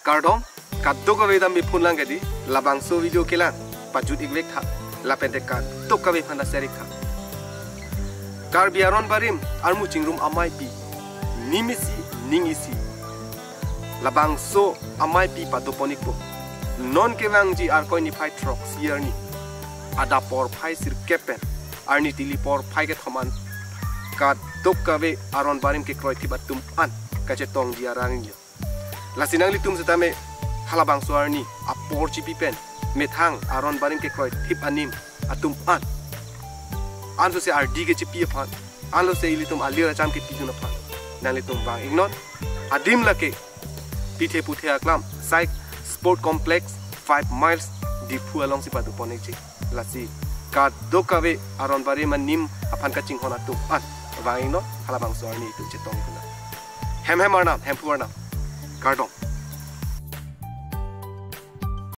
Kardom, kadoka vedam bipunlang kadi, labang so video kilang, pajut iglek ha, lapentekan, toka ve panda serik ha. Karbi Aronbarim, armu chingrum amei pi, nimisi, ningisi. Labang so amei pi patoponik po. Non kevang ji arkoi ni pai trok siar ni. Ada por pai sir kepen, arni tili por pai ke thoman. Kadoka ve Aronbarim ke kroi tibat tum an, kacetong ji arang ni. Lasinang litum setame halabang suarni apor cipi pen methang Aronbarim ke kroi tip anim atum an so se ardi ke cipi pan an lo se ilitum alir acham ke piduna pan nan litum bang ignon adim lake pithe puthe aklam site sport complex 5 miles dipu along sipatu ponekji lasi ka dokave Aronbarim nim apan ka chinghona tum an bang ignon halabang suarni tu chetong kuna hem arnam hem puarnam Kardom.